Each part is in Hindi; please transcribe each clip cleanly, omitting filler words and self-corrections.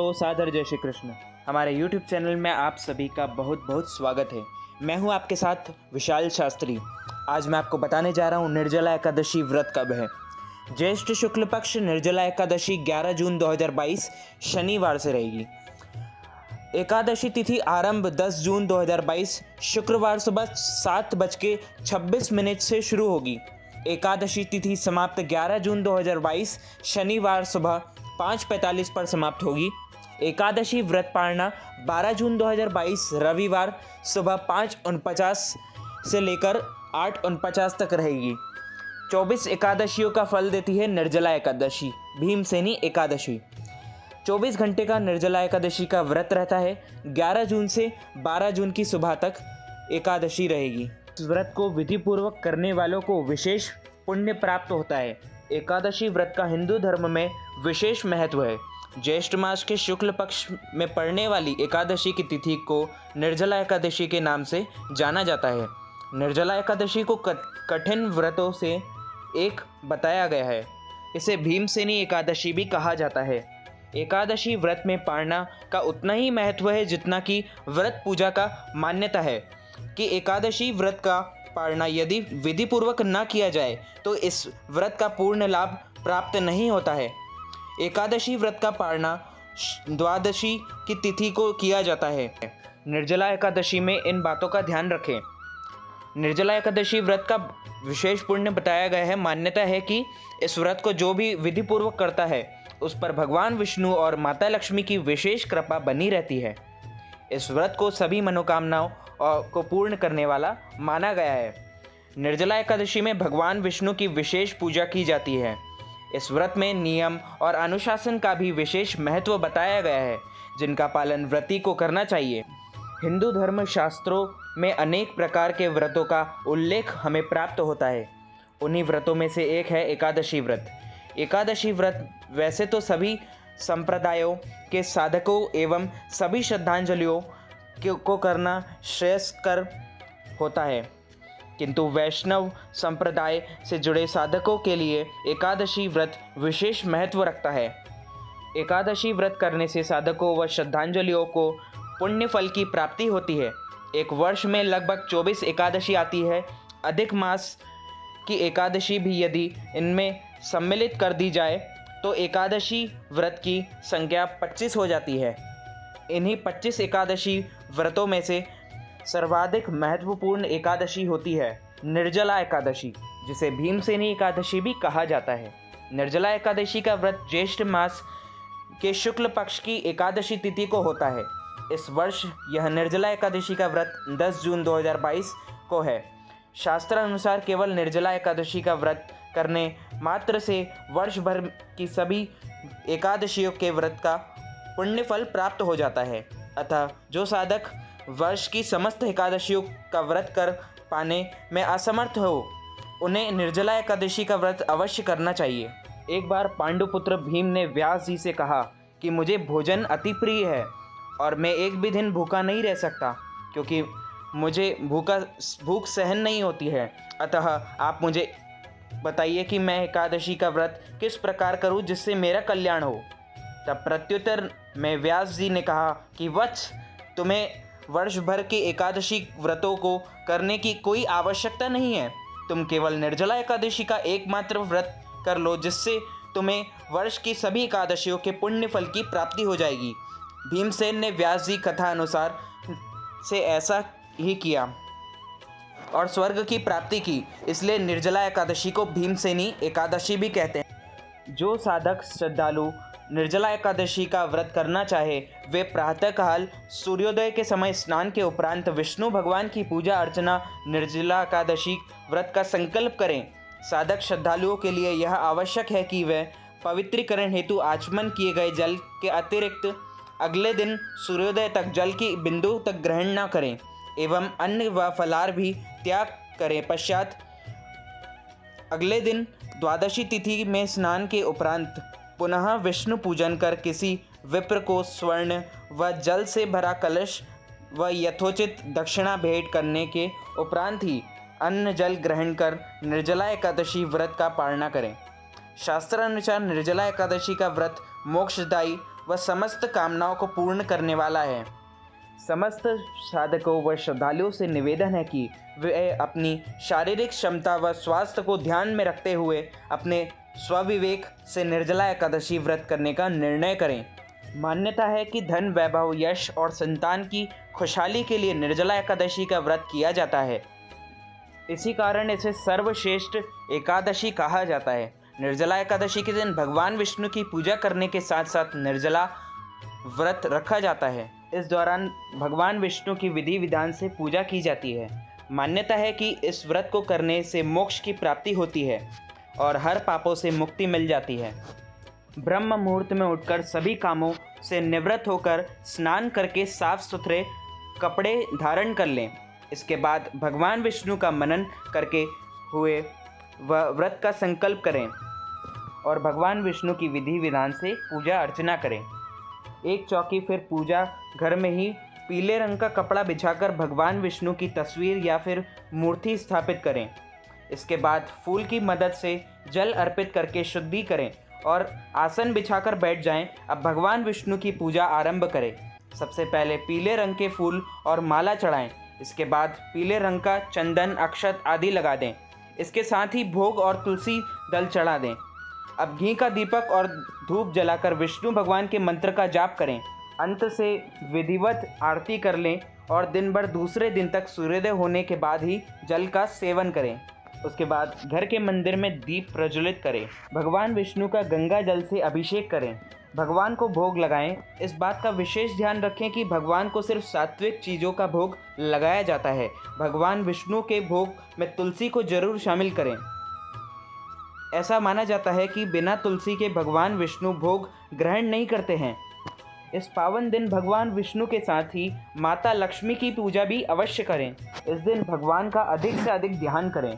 हेलो सादर जय श्री कृष्ण। हमारे YouTube चैनल में आप सभी का बहुत बहुत स्वागत है। मैं हूं आपके साथ विशाल शास्त्री। आज मैं आपको बताने जा रहा हूं निर्जला एकादशी व्रत कब है। ज्येष्ठ शुक्ल पक्ष निर्जला एकादशी 11 जून 2022 शनिवार से रहेगी। एकादशी तिथि आरंभ 10 जून 2022 शुक्रवार सुबह 7:26 से शुरू होगी। एकादशी तिथि समाप्त 11 जून 2022 शनिवार सुबह 5:45 पर समाप्त होगी। एकादशी व्रत पारना 12 जून 2022 रविवार सुबह 5:49 से लेकर 8:49 तक रहेगी। 24 एकादशियों का फल देती है निर्जला एकादशी, भीमसेनी एकादशी। 24 घंटे का निर्जला एकादशी का व्रत रहता है। 11 जून से 12 जून की सुबह तक एकादशी रहेगी। इस व्रत को विधि पूर्वक करने वालों को विशेष पुण्य प्राप्त होता है। एकादशी व्रत का हिंदू धर्म में विशेष महत्व है। ज्येष्ठ मास के शुक्ल पक्ष में पड़ने वाली एकादशी की तिथि को निर्जला एकादशी के नाम से जाना जाता है। निर्जला एकादशी को कठिन व्रतों से एक बताया गया है। इसे भीमसेनी एकादशी भी कहा जाता है। एकादशी व्रत में पारना का उतना ही महत्व है जितना कि व्रत पूजा का मान्यता है कि एकादशी व्रत का पारना यदि विधि पूर्वक न किया जाए तो इस व्रत का पूर्ण लाभ प्राप्त नहीं होता है। एकादशी व्रत का पारना द्वादशी की तिथि को किया जाता है। निर्जला एकादशी में इन बातों का ध्यान रखें। निर्जला एकादशी व्रत का विशेष पुण्य बताया गया है। मान्यता है कि इस व्रत को जो भी विधि पूर्वक करता है उस पर भगवान विष्णु और माता लक्ष्मी की विशेष कृपा बनी रहती है। इस व्रत को सभी मनोकामनाओं को पूर्ण करने वाला माना गया है। निर्जला एकादशी में भगवान विष्णु की विशेष पूजा की जाती है। इस व्रत में नियम और अनुशासन का भी विशेष महत्व बताया गया है जिनका पालन व्रती को करना चाहिए। हिंदू धर्म शास्त्रों में अनेक प्रकार के व्रतों का उल्लेख हमें प्राप्त होता है। उन्हीं व्रतों में से एक है एकादशी व्रत। एकादशी व्रत वैसे तो सभी संप्रदायों के साधकों एवं सभी श्रद्धांजलियों को करना श्रेयस्कर होता है, किंतु वैष्णव संप्रदाय से जुड़े साधकों के लिए एकादशी व्रत विशेष महत्व रखता है। एकादशी व्रत करने से साधकों व श्रद्धांजलियों को पुण्य फल की प्राप्ति होती है। एक वर्ष में लगभग 24 एकादशी आती है। अधिक मास की एकादशी भी यदि इनमें सम्मिलित कर दी जाए तो एकादशी व्रत की संख्या 25 हो जाती है। इन्हीं 25 एकादशी व्रतों में से सर्वाधिक महत्वपूर्ण एकादशी होती है निर्जला एकादशी, जिसे भीमसेनी एकादशी भी कहा जाता है। निर्जला एकादशी का व्रत ज्येष्ठ मास के शुक्ल पक्ष की एकादशी तिथि को होता है। इस वर्ष यह निर्जला एकादशी का व्रत 10 जून 2022 को है। शास्त्र अनुसार केवल निर्जला एकादशी का व्रत करने मात्र से वर्ष भर की सभी एकादशियों के व्रत का पुण्य फल प्राप्त हो जाता है। अतः जो साधक वर्ष की समस्त एकादशियों का व्रत कर पाने में असमर्थ हो उन्हें निर्जला एकादशी का व्रत अवश्य करना चाहिए। एक बार पांडुपुत्र भीम ने व्यास जी से कहा कि मुझे भोजन अति प्रिय है और मैं एक भी दिन भूखा नहीं रह सकता क्योंकि मुझे भूख सहन नहीं होती है। अतः आप मुझे बताइए कि मैं एकादशी का व्रत किस प्रकार करूं जिससे मेरा कल्याण हो। तब प्रत्युत्तर में व्यास जी ने कहा कि वत्स, तुम्हें वर्ष भर के एकादशी व्रतों को करने की कोई आवश्यकता नहीं है। तुम केवल निर्जला एकादशी का एकमात्र व्रत कर लो जिससे तुम्हें वर्ष की सभी एकादशियों के पुण्य फल की प्राप्ति हो जाएगी। भीमसेन ने व्यास जी कथा अनुसार से ऐसा ही किया और स्वर्ग की प्राप्ति की। इसलिए निर्जला एकादशी को भीमसेनी एकादशी भी कहते हैं। जो साधक श्रद्धालु निर्जला एकादशी का व्रत करना चाहे वे प्रातःकाल सूर्योदय के समय स्नान के उपरांत विष्णु भगवान की पूजा अर्चना निर्जला एकादशी व्रत का संकल्प करें। साधक श्रद्धालुओं के लिए यह आवश्यक है कि वे पवित्रीकरण हेतु आचमन किए गए जल के अतिरिक्त अगले दिन सूर्योदय तक जल की बिंदु तक ग्रहण न करें एवं अन्न व फलाहार भी त्याग करें। पश्चात अगले दिन द्वादशी तिथि में स्नान के उपरांत पुनः विष्णु पूजन कर किसी विप्र को स्वर्ण व जल से भरा कलश व यथोचित दक्षिणा भेंट करने के उपरांत ही अन्न जल ग्रहण कर निर्जला एकादशी व्रत का पालना करें। शास्त्रानुसार निर्जला एकादशी का व्रत मोक्षदायी वह समस्त कामनाओं को पूर्ण करने वाला है। समस्त साधकों व श्रद्धालुओं से निवेदन है कि वे अपनी शारीरिक क्षमता व स्वास्थ्य को ध्यान में रखते हुए अपने स्वविवेक से निर्जला एकादशी व्रत करने का निर्णय करें। मान्यता है कि धन, वैभव, यश और संतान की खुशहाली के लिए निर्जला एकादशी का व्रत किया जाता है। इसी कारण इसे सर्वश्रेष्ठ एकादशी कहा जाता है। निर्जला एकादशी के दिन भगवान विष्णु की पूजा करने के साथ साथ निर्जला व्रत रखा जाता है। इस दौरान भगवान विष्णु की विधि विधान से पूजा की जाती है। मान्यता है कि इस व्रत को करने से मोक्ष की प्राप्ति होती है और हर पापों से मुक्ति मिल जाती है। ब्रह्म मुहूर्त में उठकर सभी कामों से निवृत्त होकर स्नान करके साफ सुथरे कपड़े धारण कर लें। इसके बाद भगवान विष्णु का मनन करके हुए व्रत का संकल्प करें और भगवान विष्णु की विधि विधान से पूजा अर्चना करें। एक चौकी फिर पूजा घर में ही पीले रंग का कपड़ा बिछाकर भगवान विष्णु की तस्वीर या फिर मूर्ति स्थापित करें। इसके बाद फूल की मदद से जल अर्पित करके शुद्धि करें और आसन बिछाकर बैठ जाएं। अब भगवान विष्णु की पूजा आरंभ करें। सबसे पहले पीले रंग के फूल और माला चढ़ाएं। इसके बाद पीले रंग का चंदन, अक्षत आदि लगा दें। इसके साथ ही भोग और तुलसी दल चढ़ा दें। अब घी का दीपक और धूप जलाकर विष्णु भगवान के मंत्र का जाप करें। अंत से विधिवत आरती कर लें और दिन भर दूसरे दिन तक सूर्योदय होने के बाद ही जल का सेवन करें। उसके बाद घर के मंदिर में दीप प्रज्वलित करें। भगवान विष्णु का गंगा जल से अभिषेक करें। भगवान को भोग लगाएं। इस बात का विशेष ध्यान रखें कि भगवान को सिर्फ सात्विक चीज़ों का भोग लगाया जाता है। भगवान विष्णु के भोग में तुलसी को जरूर शामिल करें। ऐसा माना जाता है कि बिना तुलसी के भगवान विष्णु भोग ग्रहण नहीं करते हैं। इस पावन दिन भगवान विष्णु के साथ ही माता लक्ष्मी की पूजा भी अवश्य करें। इस दिन भगवान का अधिक से अधिक ध्यान करें।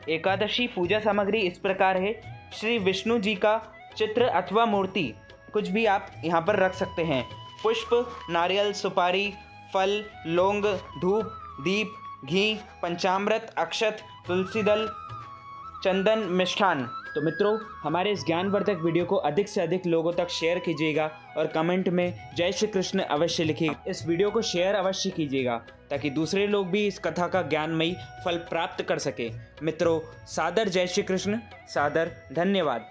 एकादशी पूजा सामग्री इस प्रकार है। श्री विष्णु जी का चित्र अथवा मूर्ति कुछ भी आप यहाँ पर रख सकते हैं। पुष्प, नारियल, सुपारी, फल, लौंग, धूप, दीप, घी, पंचामृत, अक्षत, तुलसी दल, चंदन, मिष्ठान। तो मित्रों, हमारे इस ज्ञानवर्धक वीडियो को अधिक से अधिक लोगों तक शेयर कीजिएगा और कमेंट में जय श्री कृष्ण अवश्य लिखिएगा। इस वीडियो को शेयर अवश्य कीजिएगा ताकि दूसरे लोग भी इस कथा का ज्ञानमयी फल प्राप्त कर सके। मित्रों, सादर जय श्री कृष्ण, सादर धन्यवाद।